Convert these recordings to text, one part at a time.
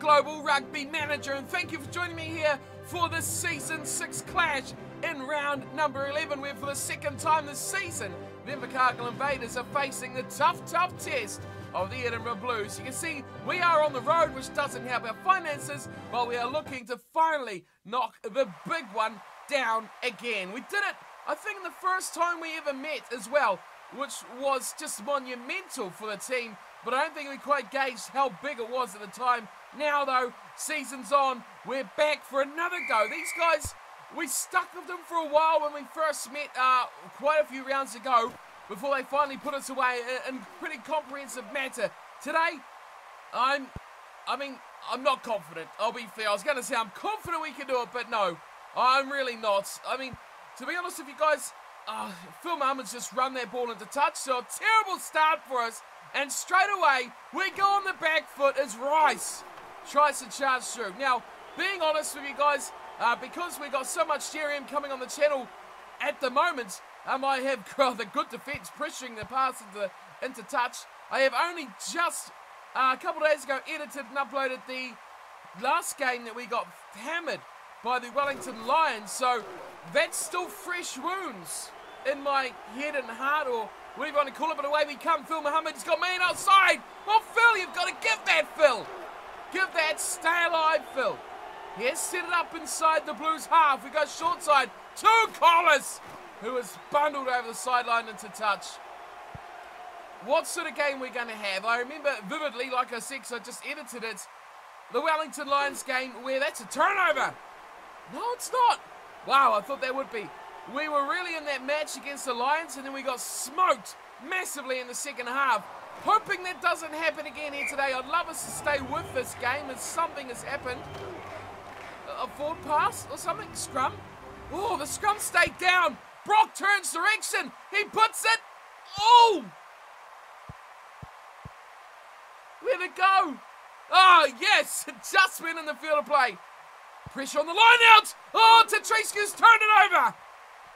Global Rugby Manager, and thank you for joining me here for this Season 6 clash in round number 11, where for the second time this season, the Invercargill Invaders are facing the tough test of the Edinburgh Blues. You can see we are on the road, which doesn't help our finances, but we are looking to finally knock the big one down again. We did it, I think, the first time we ever met as well, which was just monumental for the team, but I don't think we quite gauged how big it was at the time. Now though, season's on, we're back for another go. These guys, we stuck with them for a while when we first met quite a few rounds ago, before they finally put us away in pretty comprehensive manner. Today, I'm not confident, I'll be fair. I was going to say I'm confident we can do it, but no, I'm really not. I mean, to be honest with you guys, Phil Muhammad's just run that ball into touch, so a terrible start for us. And straight away, we go on the back foot as Rice tries to charge through. Now, being honest with you guys, because we got so much GRM coming on the channel at the moment, I have the good defence pressuring the pass into touch. I have only just, a couple of days ago, edited and uploaded the last game that we got hammered by the Wellington Lions, so that's still fresh wounds in my head and heart, or whatever you want to call it, but away we come. Phil Muhammad, he's got man outside. Well, Phil, you've got to give that, Phil. Give that, stay alive, Phil. He has set it up inside the Blues half. We go short side to Collis, who is bundled over the sideline into touch. What sort of game we're going to have? I remember vividly, like I said, because I just edited it, the Wellington Lions game where that's a turnover. No, it's not. Wow, I thought that would be. We were really in that match against the Lions, and then we got smoked massively in the second half. Hoping that doesn't happen again here today. I'd love us to stay with this game as something has happened. A forward pass or something? Scrum? Oh, the scrum stayed down. Brock turns direction. He puts it. Oh! Where'd it go? Oh, yes! It just went in the field of play. Pressure on the line out. Oh, Tatriscu's turned it over.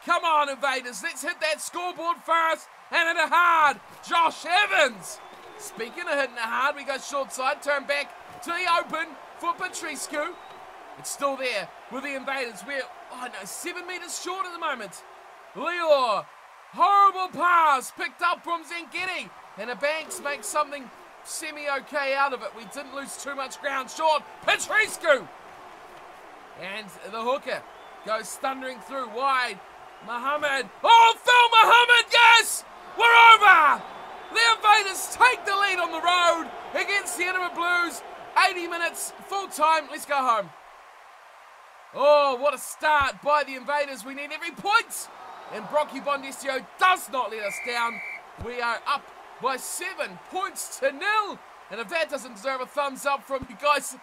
Come on, Invaders. Let's hit that scoreboard first and hit it hard. Josh Evans. Speaking of hitting it hard, we go short side, turn back to the open for Patriscu. It's still there with the Invaders. We're, 7 metres short at the moment. Leor. Horrible pass picked up from Zengedi. And the Banks makes something semi-okay out of it. We didn't lose too much ground short. Patriscu. And the hooker goes thundering through wide. Muhammad. Oh, Phil Muhammad, yes! We're over! The Invaders take the lead on the road against the Edinburgh Blues. 80 minutes, full time. Let's go home. Oh, what a start by the Invaders. We need every point. And Brocky Bondestio does not let us down. We are up by 7 points to 0. And if that doesn't deserve a thumbs up from you guys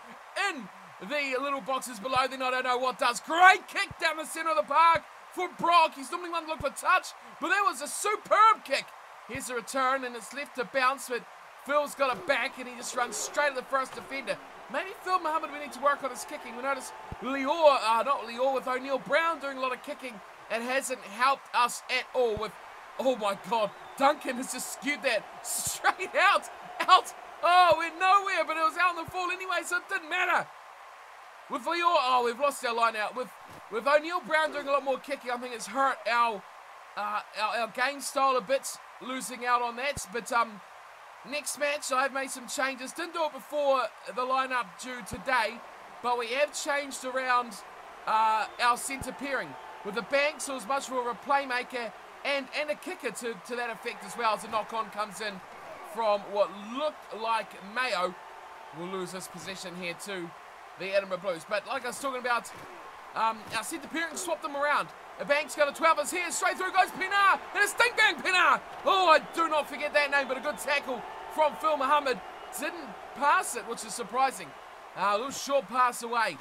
in the little boxes below, then I don't know what does. Great kick down the centre of the park for Brock. He's normally one to look for touch, but that was a superb kick. Here's a return, and it's left to bounce, but Phil's got it back, and he just runs straight at the first defender. Maybe Phil Muhammad, we need to work on his kicking. We notice Leor with O'Neill Brown doing a lot of kicking. It hasn't helped us at all with, oh my God, Duncan has just skewed that straight out. Oh, we're nowhere, but it was out on the fall anyway, so it didn't matter. With Leor, we've lost our line out. With O'Neill Brown doing a lot more kicking, I think it's hurt our game style a bit, losing out on that. But next match, I've made some changes. Didn't do it before the lineup due today, but we have changed around our centre pairing. With the Banks, who was much more of a playmaker and a kicker to that effect as well, as the knock-on comes in from what looked like Mayo. We'll lose this possession here too. The Edinburgh Blues. But like I was talking about, our centre pairing swapped them around. The Banks got a 12ers here, straight through goes Pinar, and a stink bang Pinar. Oh, I do not forget that name, but a good tackle from Phil Muhammad. Didn't pass it, which is surprising. A little short pass away.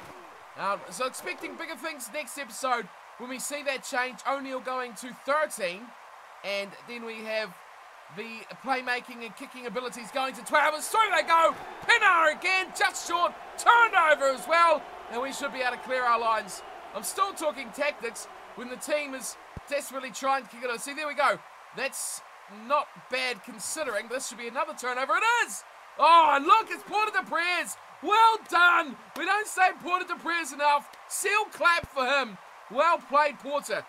So expecting bigger things next episode when we see that change. O'Neill going to 13, and then we have the playmaking and kicking abilities going to 12. And through they go. Pinar again, just short. Turned over as well. And we should be able to clear our lines. I'm still talking tactics when the team is desperately trying to kick it out. See, there we go. That's not bad considering. This should be another turnover. It is. Oh, and look, it's pointed to Prayers. Well done. We don't say Porter to prayers enough. Seal clap for him. Well played, Porter.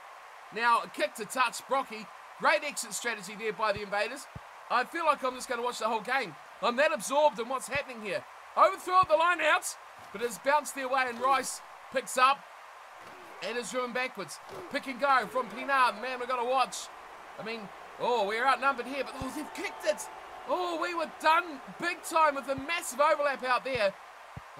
Now, a kick to touch Brocky. Great exit strategy there by the Invaders. I feel like I'm just going to watch the whole game. I'm that absorbed in what's happening here. Overthrow at the line out, but it's bounced their way and Rice picks up and is driven backwards. Pick and go from Pinar. Man, we've got to watch. I mean, we're outnumbered here, but they've kicked it. We were done big time with a massive overlap out there.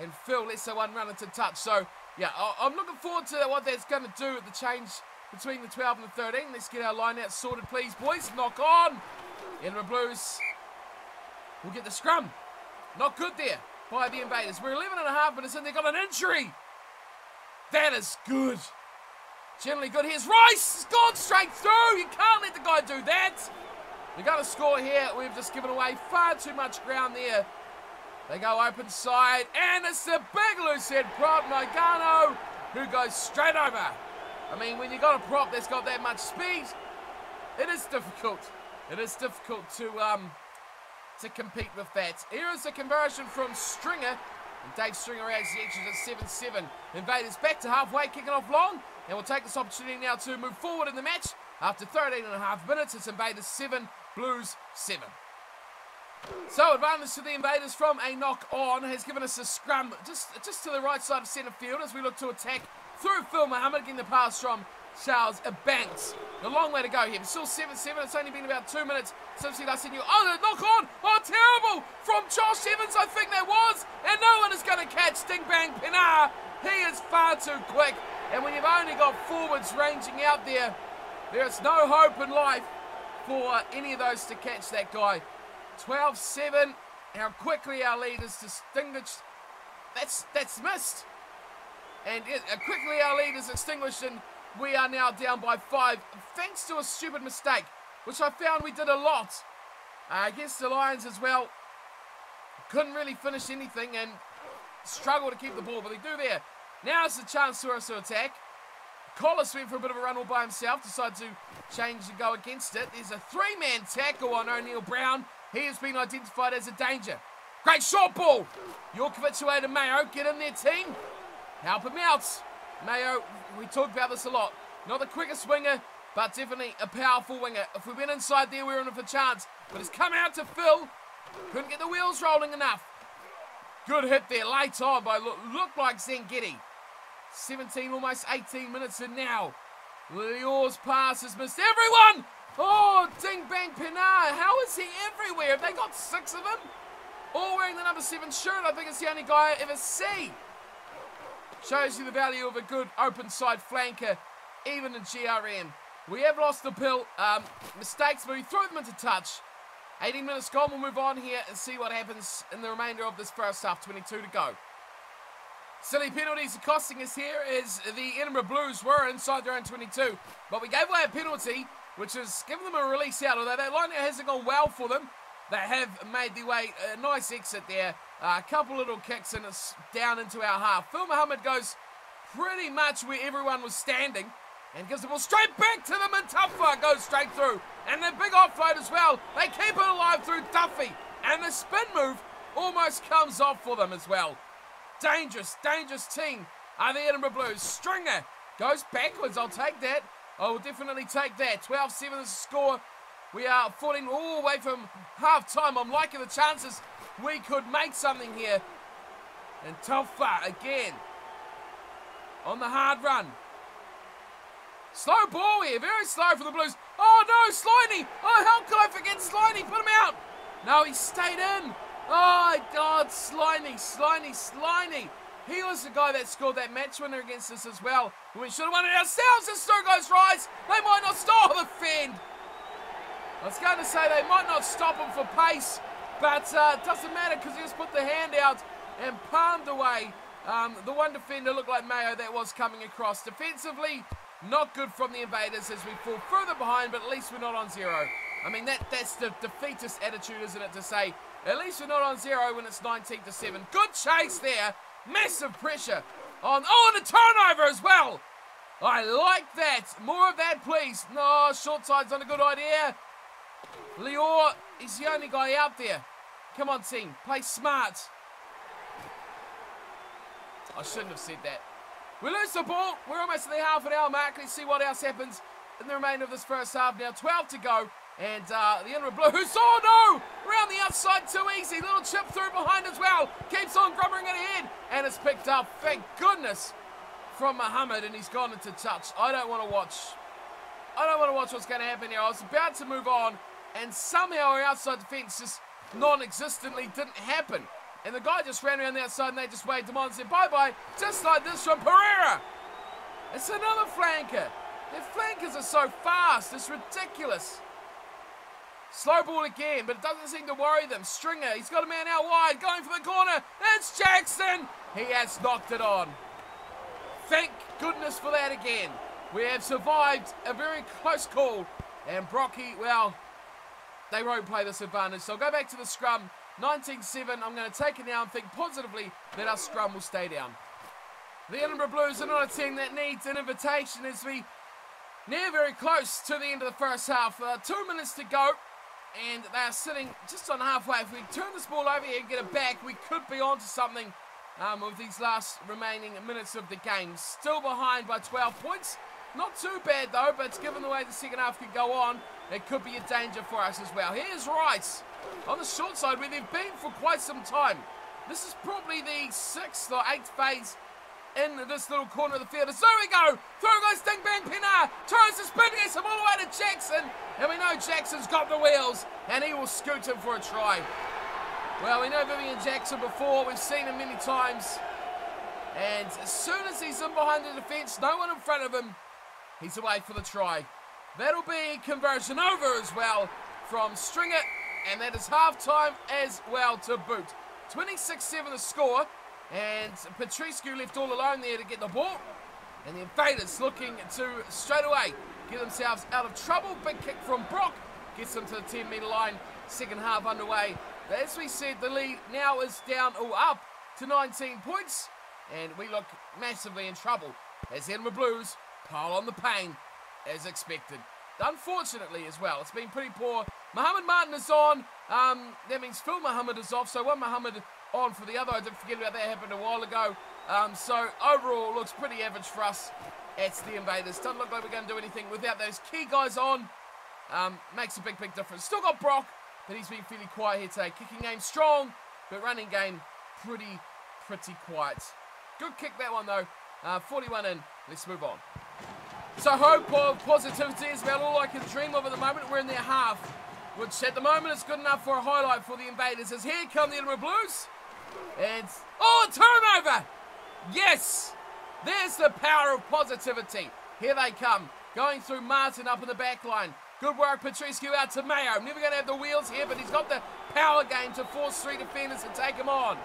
And Phil lets the one run into touch. So, yeah, I'm looking forward to what that's going to do at the change between the 12 and the 13. Let's get our line out sorted, please, boys. Knock on. Edinburgh Blues will get the scrum. Not good there by the Invaders. We're 11 and a half minutes in. They've got an injury. That is good. Generally good. Here's Rice. He's gone straight through. You can't let the guy do that. They're going to score here. We've just given away far too much ground there. They go open side. And it's the big loose head prop, Nagano, who goes straight over. I mean, when you got a prop that's got that much speed, it is difficult. It is difficult to compete with that. Here is the conversion from Stringer. And Dave Stringer adds the extras at 7-7. Invaders back to halfway, kicking off long. And we'll take this opportunity now to move forward in the match. After 13 and a half minutes, it's Invaders 7, Blues 7. So, advantage to the Invaders from a knock on has given us a scrum just to the right side of centre field as we look to attack through Phil Muhammad, getting the pass from Charles Banks. A long way to go here. Still 7-7. It's only been about 2 minutes since we last seen you. The knock on. Terrible from Josh Evans, I think that was. And no one is going to catch Ding Bang Pinar. He is far too quick. And when you've only got forwards ranging out there, there's no hope in life for any of those to catch that guy. 12-7. How quickly our lead is distinguished. That's missed. And quickly our lead is extinguished, and we are now down by 5, thanks to a stupid mistake, which I found we did a lot against the Lions as well. Couldn't really finish anything and struggle to keep the ball, but they do there. Now it's a chance for us to attack. Collis went for a bit of a run all by himself, decided to change and go against it. There's a 3-man tackle on O'Neill Brown. He has been identified as a danger. Great short ball. Yorkovich away to Mayo. Get in there, team. Help him out. Mayo, we talk about this a lot. Not the quickest winger, but definitely a powerful winger. If we went inside there, we were in for a chance. But it's come out to Phil. Couldn't get the wheels rolling enough. Good hit there, late on by looked like Zengeti. 17, almost 18 minutes in now. Lior's pass has missed everyone. Ding Bang Pinar. How is he everywhere? Have they got 6 of him? All wearing the number 7 shirt. I think it's the only guy I ever see. Shows you the value of a good open side flanker, even in GRM. We have lost the pill. Mistakes, but we threw them into touch. 18 minutes gone. We'll move on here and see what happens in the remainder of this first half. 22 to go. Silly penalties are costing us here as the Edinburgh Blues were inside their own 22. But we gave away a penalty, which has given them a release out. Although that line out hasn't gone well for them. They have made their way a nice exit there. A couple little kicks and it's down into our half. Phil Muhammad goes pretty much where everyone was standing and gives the ball straight back to them, and Tuffa goes straight through. And the big offload as well. They keep it alive through Duffy. And the spin move almost comes off for them as well. Dangerous, dangerous team are the Edinburgh Blues. Stringer goes backwards. I'll take that. I will definitely take that. 12-7 is the score. We are 14 all the way from half-time. I'm liking the chances we could make something here. And Taufa again on the hard run. Slow ball here. Very slow for the Blues. Oh, no, Sliney. Oh, how could I forget Sliney? Put him out. No, he stayed in. Oh, God, Sliney. He was the guy that scored that match winner against us as well. We should have won it ourselves. And still goes Rice. They might not stop the fend. I was going to say they might not stop him for pace, but it doesn't matter because he just put the hand out and palmed away the one defender looked like Mayo that was coming across. Defensively, not good from the Invaders as we fall further behind, but at least we're not on 0. I mean, that's the defeatist attitude, isn't it, to say, at least we're not on 0 when it's 19-7. Good chase there. Massive pressure on. Oh, and a turnover as well. I like that. More of that, please. No, short side's not a good idea. Lior is the only guy out there. Come on, team. Play smart. I shouldn't have said that. We lose the ball. We're almost at the half an hour mark. Let's see what else happens in the remainder of this first half. Now 12 to go. And the Edinburgh Blues, oh no! Around the outside, too easy. Little chip through behind as well. Keeps on grubbering it ahead. And it's picked up, thank goodness, from Mohammed. And he's gone into touch. I don't want to watch what's going to happen here. I was about to move on. And somehow our outside defence just non-existently didn't happen. And the guy just ran around the outside and they just waved him on and said bye-bye. Just like this from Pereira. It's another flanker. Their flankers are so fast. It's ridiculous. Slow ball again, but it doesn't seem to worry them. Stringer, he's got a man out wide, going for the corner. It's Jackson. He has knocked it on. Thank goodness for that again. We have survived a very close call. And Brocky, well, they won't play this advantage. So I'll go back to the scrum. 19-7. I'm going to take it now and think positively that our scrum will stay down. The Edinburgh Blues are not a team that needs an invitation as we near very close to the end of the first half. 2 minutes to go. And they are sitting just on halfway. If we turn this ball over here and get it back, we could be onto something with these last remaining minutes of the game. Still behind by 12 points. Not too bad though, but given the way the second half could go on, it could be a danger for us as well. Here's Rice on the short side where they've been for quite some time. This is probably the 6th or 8th phase in this little corner of the field. So we go. Through goes Ding Bang Pinar. Turns the spin, gets him all the way to Jackson. And we know Jackson's got the wheels. And he will scoot him for a try. Well, we know Vivian Jackson before. We've seen him many times. And as soon as he's in behind the defence, no one in front of him, he's away for the try. That'll be conversion over as well from Stringer. And that is half-time as well to boot. 26-7 the score. And Petrescu left all alone there to get the ball. And the Invaders looking to straight away get themselves out of trouble. Big kick from Brock. Gets them to the 10-metre line. Second half underway. As we said, the lead now is down or up to 19 points. And we look massively in trouble as the Edinburgh Blues pile on the pain as expected. Unfortunately as well, it's been pretty poor. Mohammed Martin is on. That means Phil Mohammed is off. So one Mohammed on for the other. I did forget about that, happened a while ago. So overall looks pretty average for us. It's the Invaders. Doesn't look like we're going to do anything without those key guys on. Makes a big difference. Still got Brock, but he's been fairly quiet here today. Kicking game strong, but running game pretty quiet. Good kick that one though. 41 in. Let's move on. So hope of positivity is about all I can dream of at the moment. We're in their half, which at the moment is good enough for a highlight for the Invaders. As here come the Edinburgh Blues. And, oh, a turnover! Yes! There's the power of positivity. Here they come. Going through Martin up in the back line. Good work, Petrescu out to Mayo. Never going to have the wheels here, but he's got the power game to force 3 defenders to take him on.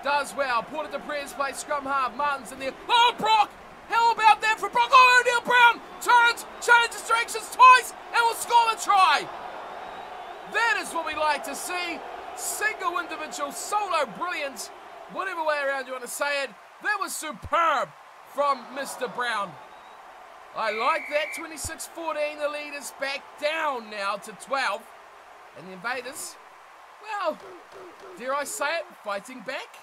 Does well. Porter de Prez plays scrum half. Martin's in there. Oh, Brock! How about that for Brock? Oh, O'Neill Brown turns, changes directions twice, and will score the try. That is what we like to see. Single individual, solo brilliance, whatever way around you want to say it. That was superb from Mr. Brown. I like that. 26-14, the lead is back down now to 12. And the Invaders, well, dare I say it, fighting back.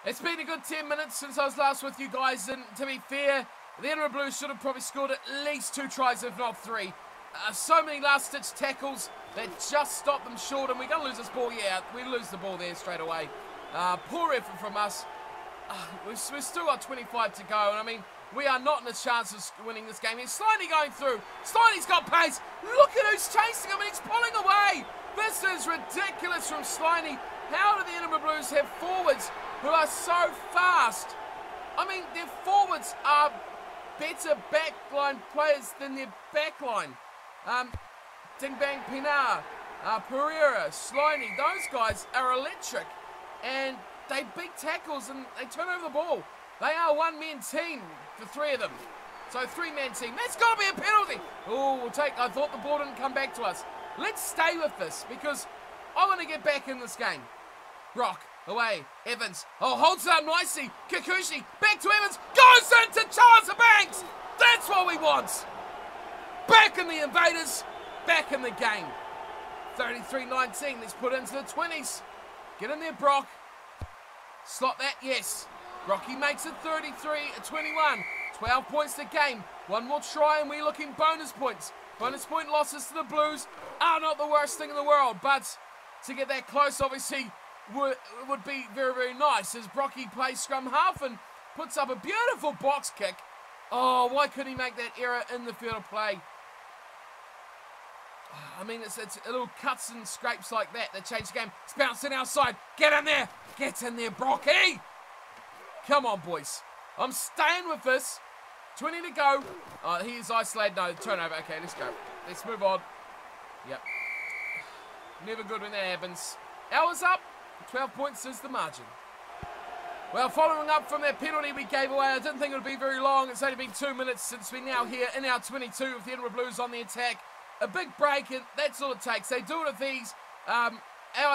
It's been a good 10 minutes since I was last with you guys, and to be fair, the Edinburgh Blues should have probably scored at least 2 tries, if not 3. So many last-ditch tackles that just stopped them short, and we're going to lose this ball. Yeah, we lose the ball there straight away. Poor effort from us. We've still got 25 to go, and I mean, we are not in a chance of winning this game. Here's Sliney going through. Sliney's got pace. Look at who's chasing him, and he's pulling away. This is ridiculous from Sliney. How do the Edinburgh Blues have forwards who are so fast? I mean, their forwards are better backline players than their backline. Ding Bang Pinar, Pereira, Sliney, those guys are electric. And they beat tackles and they turn over the ball. They are a one-man team, the 3 of them. So 3-man team. That's got to be a penalty. Oh, we'll take. I thought the ball didn't come back to us. Let's stay with this because I want to get back in this game. Brock, away. Evans. Oh, holds it up nicely. Kikuchi, back to Evans. Goes into Charles Banks. That's what we want. Back in the Invaders. Back in the game. 33-19. Let's put into the 20s. Get in there, Brock. Slot that, yes. Brocky makes it 33-21. 12 points to game. One more try and we're looking bonus points. Bonus point losses to the Blues are not the worst thing in the world, but to get that close obviously would be very, very nice as Brocky plays scrum half and puts up a beautiful box kick. Oh, why couldn't he make that error in the field of play? I mean, it's little cuts and scrapes like that change the game. It's bouncing outside. Get in there. Get in there, Brocky. Come on, boys. I'm staying with this. 20 to go. He is isolated. No, turnover. Okay, let's go. Let's move on. Yep. Never good when that happens. Hours up. 12 points is the margin. Well, following up from that penalty we gave away, I didn't think it would be very long. It's only been 2 minutes since we're now here in our 22 with the Edinburgh Blues on the attack. A big break, and that's all it takes. They do it with these. Our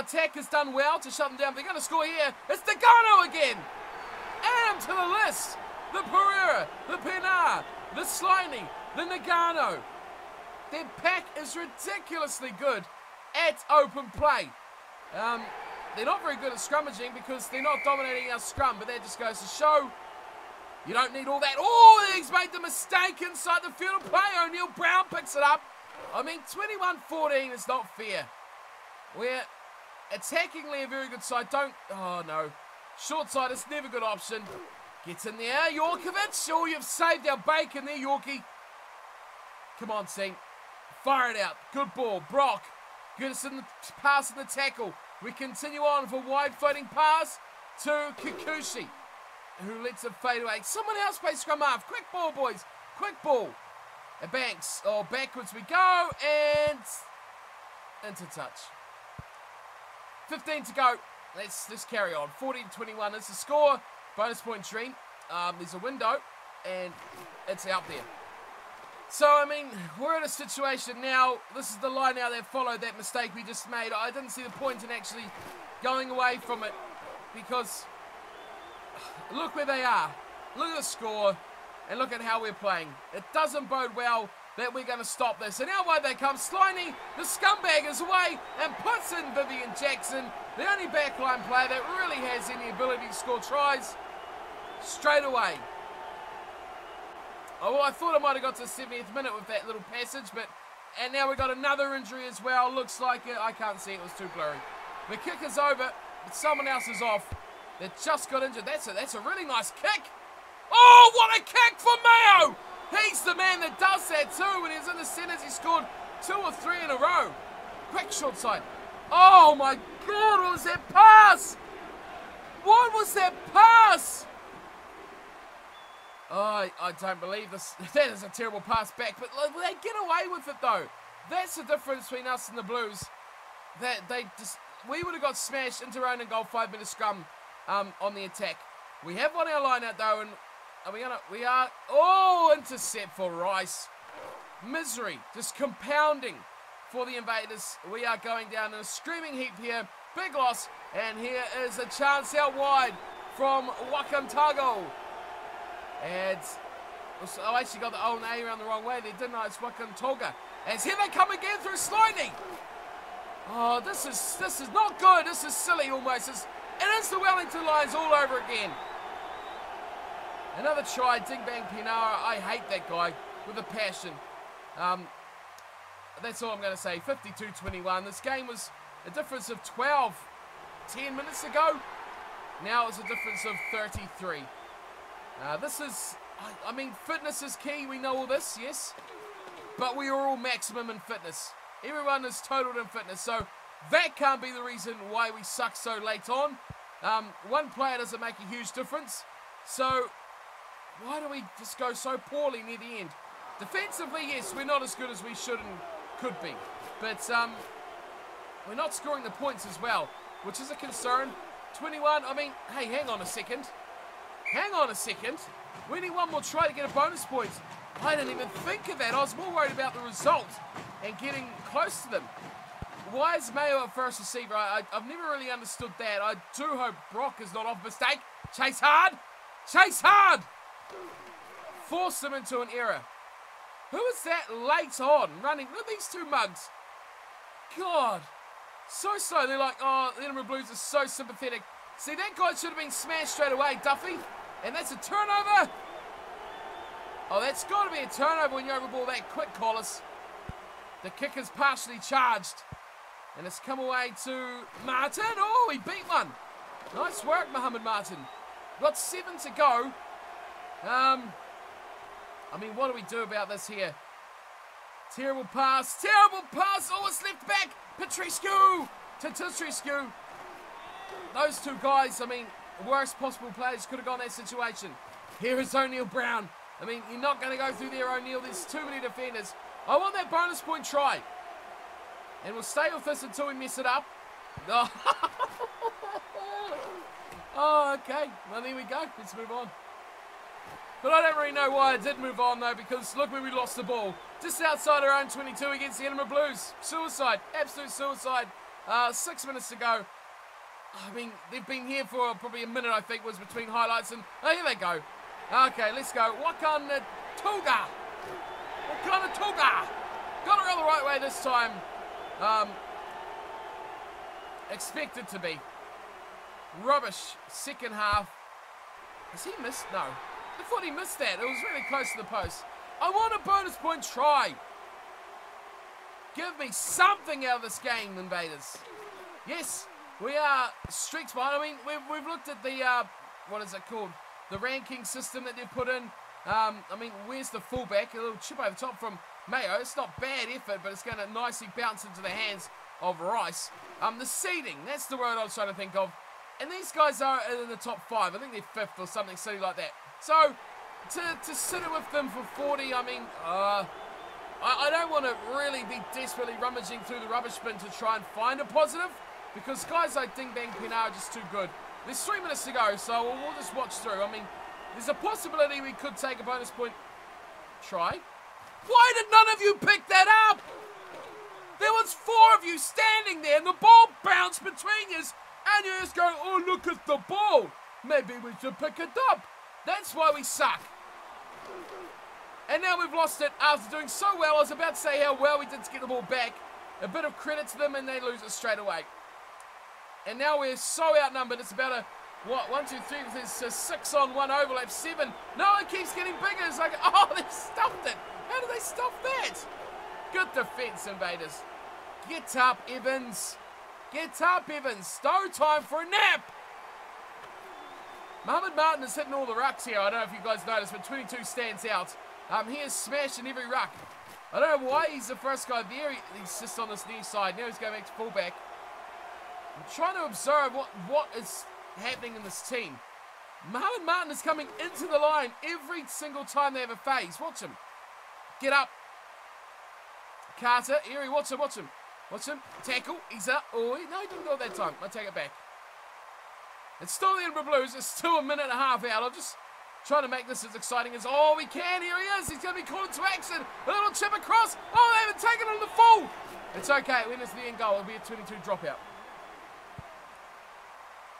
attack has done well to shut them down. They're going to score here. It's Nagano again. Add them to the list. The Pereira, the Pinar, the Sliney, the Nagano. Their pack is ridiculously good at open play. They're not very good at scrummaging because they're not dominating our scrum, but that just goes to show you don't need all that. Oh, he's made the mistake inside the field of play. O'Neill Brown picks it up. I mean, 21-14 is not fair. We're attackingly a very good side. Oh no. Short side is never a good option. Gets in there, Yorkovich. Oh, you've saved our bacon there, Yorkie. Come on, Singh. Fire it out. Good ball. Brock. Good in the pass and the tackle. We continue on for wide floating pass to Kikuchi, who lets it fade away. Someone else plays scrum half. Quick ball, boys. Quick ball. It banks. Oh, backwards we go. And into touch. 15 to go. Let's carry on. 40-21 is the score. Bonus point dream. There's a window. And it's out there. So, I mean, we're in a situation now. This is the line now that followed that mistake we just made. I didn't see the point in actually going away from it. Because look where they are. Look at the score. And look at how we're playing. It doesn't bode well that we're going to stop this. And now away they come. Sliney, the scumbag, is away and puts in Vivian Jackson, the only backline player that really has any ability to score tries, straight away. Oh, well, I thought I might have got to the 70th minute with that little passage, and now we've got another injury as well. Looks like it. I can't see. It was too blurry. The kick is over, but someone else is off. They just got injured. That's a really nice kick. Oh, what a kick for Mayo! He's the man that does that too. When he was in the centres, he scored 2 or 3 in a row. Quick short side. Oh my God, what was that pass? What was that pass? Oh, I don't believe this. That is a terrible pass back, but they get away with it though. That's the difference between us and the Blues. We would have got smashed into our own goal 5-minute scrum on the attack. We have on our line out though, and intercept for Rice. Misery, just compounding for the Invaders. We are going down in a screaming heap here. Big loss, and here is a chance out wide from Wakantago. And I actually got the O and A around the wrong way there, didn't I? It's Wakantoga. As here they come again through Sliding. Oh, this is not good. This is silly almost. It is the Wellington Lions all over again. Another try, Ding Bang Pinara. I hate that guy with a passion. That's all I'm going to say. 52-21. This game was a difference of 12 10 minutes ago. Now it's a difference of 33. I mean, fitness is key. We know all this, yes. But we are all maximum in fitness. Everyone is totaled in fitness. So that can't be the reason why we suck so late on. One player doesn't make a huge difference. So why do we just go so poorly near the end? Defensively, yes, we're not as good as we should and could be. But we're not scoring the points as well, which is a concern. 21, I mean, hey, hang on a second. Hang on a second. We need one more try to get a bonus point. I didn't even think of that. I was more worried about the result and getting close to them. Why is Mayo at first receiver? I've never really understood that. I do hope Brock is not off mistake. Chase hard. Chase hard. Force them into an error. Who is that late on running? Look at these two mugs. God. So slow. They're like, oh, the Edinburgh Blues are so sympathetic. See, that guy should have been smashed straight away, Duffy. And that's a turnover. Oh, that's got to be a turnover when you overball that quick, Collis. The kick is partially charged. And it's come away to Martin. Oh, he beat one. Nice work, Mohammed Martin. Got 7 to go. I mean, what do we do about this here? Terrible pass. Terrible pass. Oh, it's left back. Petrescu to Petrescu. Those two guys, I mean, worst possible players could have gone that situation. Here is O'Neill Brown. I mean, you're not going to go through there, O'Neill. There's too many defenders. I want that bonus point try. And we'll stay with this until we mess it up. Oh, oh okay. Well, there we go. Let's move on. But I don't really know why I did move on, though, because look where we lost the ball. Just outside our own 22 against the Edinburgh Blues. Suicide. Absolute suicide. 6 minutes to go. I mean, they've been here for probably a minute, I think, was between highlights. And oh, here they go. Okay, let's go. Wakana Tuga. Wakana Tuga. Got it all the right way this time. Expected to be. Rubbish. Second half. Has he missed? No. I thought he missed that. It was really close to the post. I want a bonus point try. Give me something out of this game, Invaders. Yes, we are streaks behind. I mean, we've looked at the, what is it called? The ranking system that they've put in. I mean, where's the fullback? A little chip over the top from Mayo. It's not bad effort, but it's going to nicely bounce into the hands of Rice. The seeding, that's the word I was trying to think of. And these guys are in the top 5. I think they're 5th or something silly like that. So, to sit it with them for 40, I mean, I don't want to really be desperately rummaging through the rubbish bin to try and find a positive, because guys like Ding Bang Pinar are just too good. There's 3 minutes to go, so we'll just watch through. I mean, there's a possibility we could take a bonus point try. Why did none of you pick that up? There was 4 of you standing there, and the ball bounced between you, and you're just going, oh, look at the ball. Maybe we should pick it up. That's why we suck. And now we've lost it after doing so well. I was about to say how well we did to get the ball back. A bit of credit to them, and they lose it straight away. And now we're so outnumbered. It's about a, what, 1, 2, 3, there's a 6 on 1 overlap, 7. No, it keeps getting bigger. It's like, oh, they've stuffed it. How did they stuff that? Good defense, Invaders. Get up, Evans. Get up, Evans. No time for a nap. Mohammed Martin is hitting all the rucks here. I don't know if you guys noticed, but 22 stands out. He is smashing every ruck. I don't know why he's the first guy there. He's just on this near side. Now he's going back to fullback. I'm trying to observe what is happening in this team. Mohammed Martin is coming into the line every single time they have a phase. Watch him. Get up. Carter. Erie, watch him, watch him. Watch him. Tackle. He's up. Oh, no, he didn't go that time. I take it back. It's still the Edinburgh Blues. It's still a minute and a half out. I'm just trying to make this as exciting as all we can. Here he is. He's going to be called into action. A little chip across. Oh, they haven't taken him to the full. It's okay. When it's the end goal, it'll be a 22 dropout.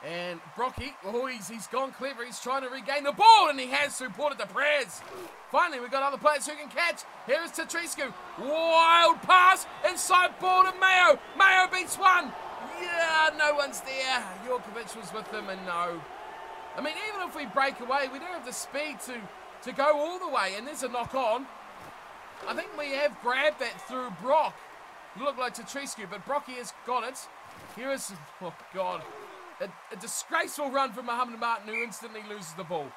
And Brocky, oh, he's gone clever. He's trying to regain the ball, and he has to put it to Prez. Finally, we've got other players who can catch. Here is Petrescu. Wild pass. Inside ball to Mayo. Mayo beats one. Yeah, no one's there. Jorkovic was with them, and no. I mean, even if we break away, we don't have the speed to go all the way. And there's a knock on. I think we have grabbed that through Brock. Looked like Petrescu, but Brocky has got it. Here is, oh God, a disgraceful run from Mohammed Martin, who instantly loses the ball.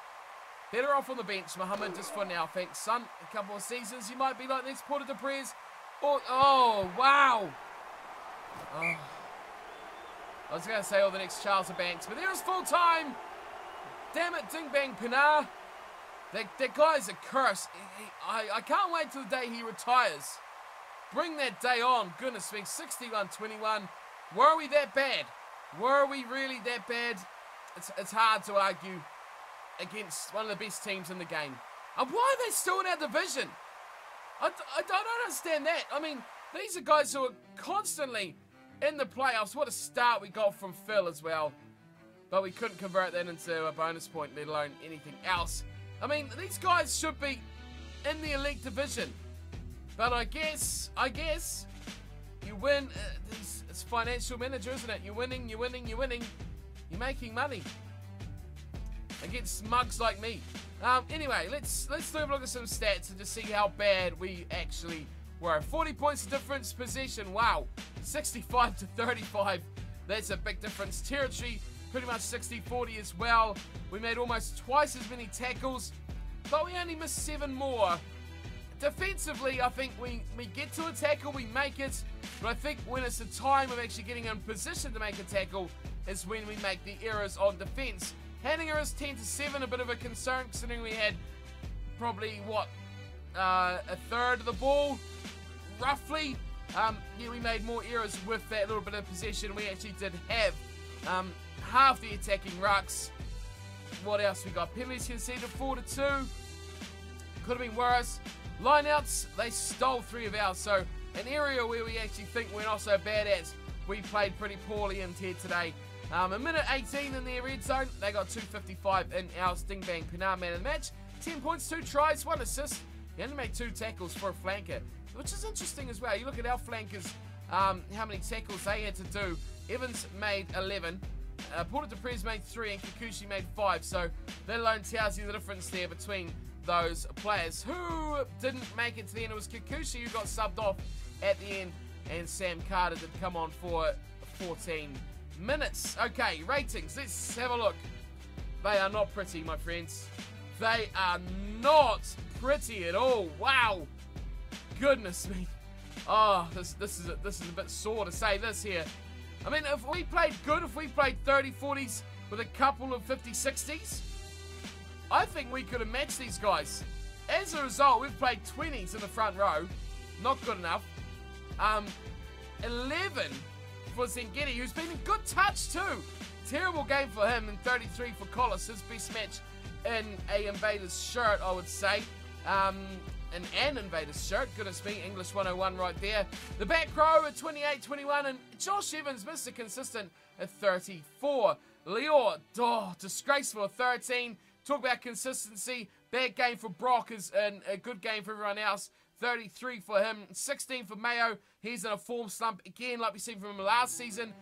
Better off on the bench, Mohammed, just for now. Thanks, son. A couple of seasons, you might be like next Porter de Prez. Oh, wow. Oh. I was going to say, the next Charles Banks, but there is full time. Damn it, Ding Bang Pinar. That guy's a curse. I can't wait till the day he retires. Bring that day on. Goodness me, 61-21. Were we that bad? Were we really that bad? It's hard to argue against one of the best teams in the game. And why are they still in our division? I don't understand that. I mean, these are guys who are constantly in the playoffs. What a start we got from Phil as well. But we couldn't convert that into a bonus point, let alone anything else. I mean, these guys should be in the elite division. But I guess you win. It's financial manager, isn't it? You're winning. You're making money. against mugs like me. Anyway, let's have a look at some stats and just see how bad we actually were. 40 points difference. Possession, wow, 65 to 35. That's a big difference. Territory, pretty much 60-40 as well. We made almost twice as many tackles, but we only missed 7 more. Defensively, I think we get to a tackle, we make it, but I think when it's the time of actually getting in position to make a tackle is when we make the errors on defense. Handing errors 10 to 7, a bit of a concern considering we had probably, a third of the ball, roughly. Yeah, we made more errors with that little bit of possession. We actually did have half the attacking rucks. What else we got? Penalties conceded 4 to 2. Could have been worse. Lineouts, they stole 3 of ours. So an area where we actually think we're not so bad at, we played pretty poorly in here today. A minute 18 in their red zone. They got 255 in our Sting Bang Pinar man of the match. 10 points, 2 tries, 1 assist. He only made 2 tackles for a flanker, which is interesting as well. You look at our flankers, how many tackles they had to do. Evans made 11. Porter Duprez made 3 and Kikuchi made 5. So that alone tells you the difference there between those players. Who didn't make it to the end? It was Kikuchi who got subbed off at the end, and Sam Carter did come on for 14 minutes. Okay, ratings. Let's have a look. They are not pretty, my friends. They are not pretty at all. Wow. Goodness me. Oh, this is a bit sore to say this here. I mean, if we played good, if we played 30-40s with a couple of 50-60s, I think we could have matched these guys. As a result, we've played 20s in the front row. Not good enough. 11 for Zengedi, who's been in good touch too. Terrible game for him, and 33 for Collis. His best match in a Invaders shirt, I would say. An Invaders shirt. Goodness me, English 101 right there. The back row at 28-21, and Josh Evans, Mr. Consistent, at 34. Lior, disgraceful at 13. Talk about consistency. Bad game for Brock is a good game for everyone else. 33 for him. 16 for Mayo. He's in a form slump again, like we seen from him last season.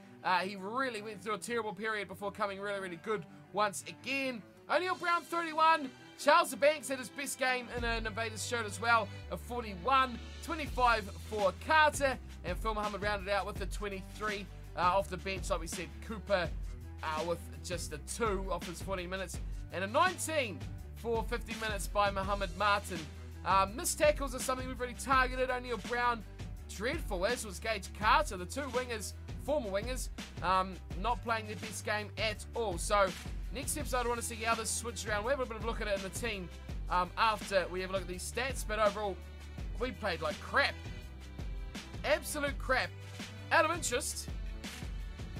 He really went through a terrible period before coming really, really good once again. O'Neal Brown, 31. Charles Banks had his best game in an Invaders shirt as well, a 41. 25 for Carter. And Phil Muhammad rounded out with a 23 off the bench, like we said. Cooper with just a 2 off his 40 minutes. And a 19 for 50 minutes by Muhammad Martin. Missed tackles are something we've really targeted. O'Neal Brown, dreadful, as was Gage Carter. The 2 wingers, former wingers, not playing their best game at all. So next episode, I want to see how this switches around. We'll have a bit of a look at it in the team after we have a look at these stats. But overall, we played like crap. Absolute crap. Out of interest,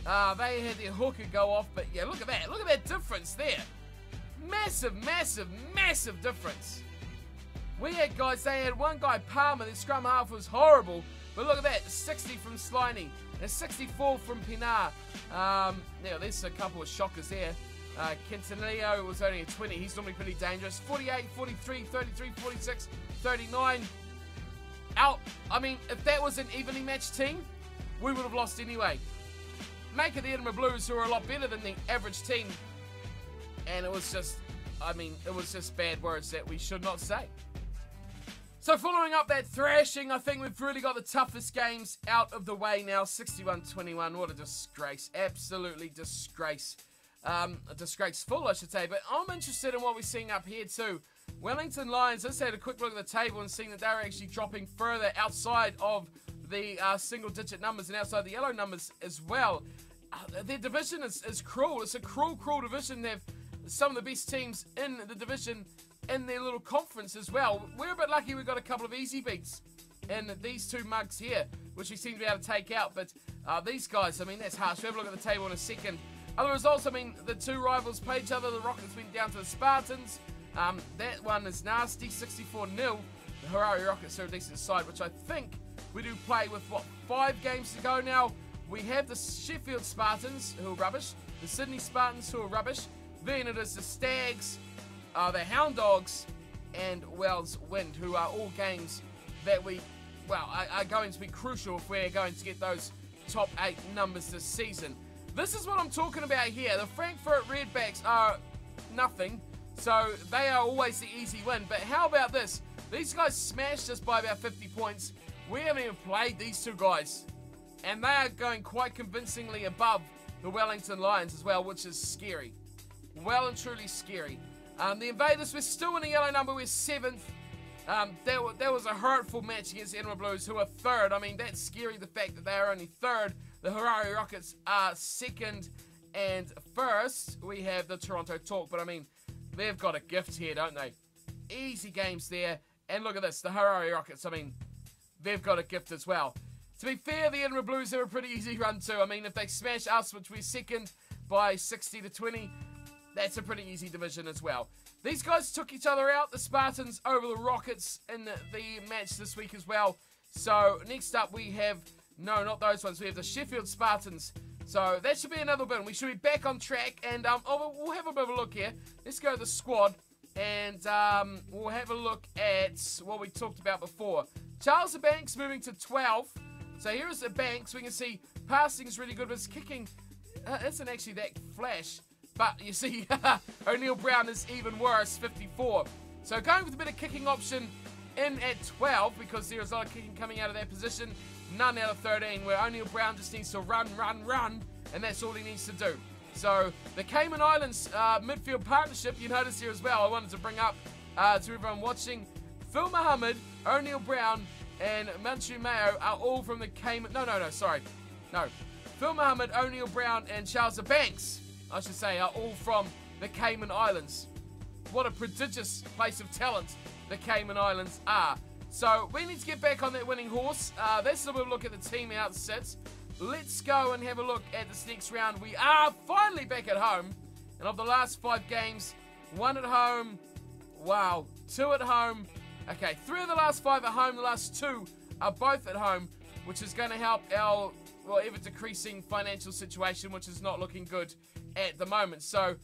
they had their hooker go off. But yeah, look at that. Look at that difference there. Massive, massive, massive difference. We had guys, they had one guy, Palmer, their scrum half was horrible. But look at that, 60 from Sliney, and 64 from Pinar. Now, there's a couple of shockers there. Quintanillo was only a 20, he's normally pretty dangerous. 48, 43, 33, 46, 39. I mean, if that was an evenly matched team, we would have lost anyway. Make it the Edinburgh Blues, who are a lot better than the average team. And it was just, I mean, it was just bad words that we should not say. So following up that thrashing, I think we've really got the toughest games out of the way now. 61-21, what a disgrace. Absolutely disgrace. Disgraceful, I should say. But I'm interested in what we're seeing up here too. Wellington Lions, let's had a quick look at the table and seeing that they're actually dropping further outside of the single-digit numbers and outside the yellow numbers as well. Their division is cruel. It's a cruel division. They have some of the best teams in the division in their little conference as well. We're a bit lucky we got a couple of easy beats in these 2 mugs here, which we seem to be able to take out. But these guys, I mean, that's harsh. We'll have a look at the table in a second. Other results, I mean, the 2 rivals played each other. The Rockets went down to the Spartans. That one is nasty, 64-0. The Harare Rockets are a decent side, which I think we do play with, 5 games to go now. We have the Sheffield Spartans, who are rubbish. The Sydney Spartans, who are rubbish. Then it is the Stags, the Hound Dogs, and Wells Wind, who are all games that are going to be crucial if we're going to get those top 8 numbers this season. This is what I'm talking about here. The Frankfurt Redbacks are nothing. So they are always the easy win. But how about this? These guys smashed us by about 50 points. We haven't even played these two guys. And they are going quite convincingly above the Wellington Lions as well, which is scary. Well and truly scary. The Invaders, we're still in a yellow number. We're 7th. That was a hurtful match against the Edinburgh Blues, who are 3rd. I mean, that's scary, the fact that they are only 3rd. The Harare Rockets are 2nd. And 1st, we have the Toronto Talk. But, I mean, they've got a gift here, don't they? Easy games there. And look at this, the Harare Rockets, I mean, they've got a gift as well. To be fair, the Edinburgh Blues have a pretty easy run too. I mean, if they smash us, which we're 2nd by 60 to 20, that's a pretty easy division as well. These guys took each other out, the Spartans over the Rockets in the match this week as well. So, next up we have, no, not those ones, we have the Sheffield Spartans. So, that should be another win. We should be back on track, and we'll have a bit of a look here. Let's go to the squad, and we'll have a look at what we talked about before. Charles the Banks moving to 12th. So here's the Banks. We can see passing is really good, but his kicking isn't actually that flash. But you see, O'Neill Brown is even worse, 54. So going with a bit of kicking option in at 12, because there is a lot of kicking coming out of that position. None out of 13, where O'Neill Brown just needs to run, and that's all he needs to do. So the Cayman Islands midfield partnership, you notice here as well, I wanted to bring up to everyone watching. Phil Muhammad, O'Neill Brown, and Manchu Mayo are all from the Cayman... No. Phil Muhammad, O'Neill Brown, and Charles Banks, I should say, are all from the Cayman Islands. What a prodigious place of talent the Cayman Islands are. So, we need to get back on that winning horse. Let's have a look at the team outsits. Let's go and have a look at this next round. We are finally back at home. And of the last 5 games, 1 at home. Wow. 2 at home. Okay, 3 of the last 5 at home, the last 2 are both at home, which is going to help our, well, ever-decreasing financial situation, which is not looking good at the moment. So,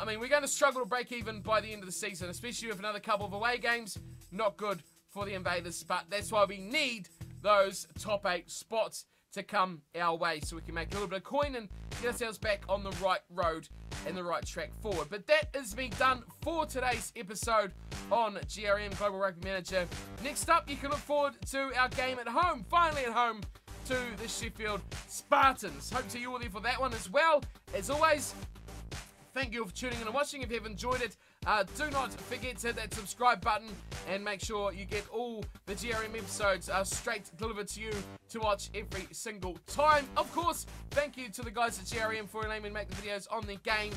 I mean, we're going to struggle to break even by the end of the season, especially with another couple of away games. Not good for the Invaders, but that's why we need those top 8 spots to come our way so we can make a little bit of coin and get ourselves back on the right road and the right track forward. But that is me done for today's episode on GRM Global Rugby Manager. Next up, you can look forward to our game at home, finally at home, to the Sheffield Spartans. Hope to see you all there for that one as well. As always, thank you for tuning in and watching. If you have enjoyed it, do not forget to hit that subscribe button and make sure you get all the GRM episodes straight delivered to you to watch every single time. Of course, thank you to the guys at GRM for allowing me to make the videos on the game.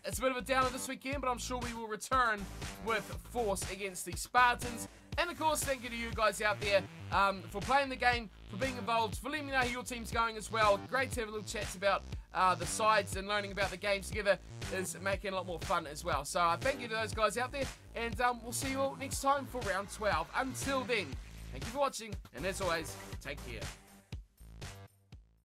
It's a bit of a downer this weekend, but I'm sure we will return with force against the Spartans. And of course, thank you to you guys out there for playing the game, for being involved, for letting me know how your team's going as well. Great to have a little chats about the sides, and learning about the games together is making it a lot more fun as well. So thank you to those guys out there, and we'll see you all next time for round 12. Until then, thank you for watching, and as always, take care.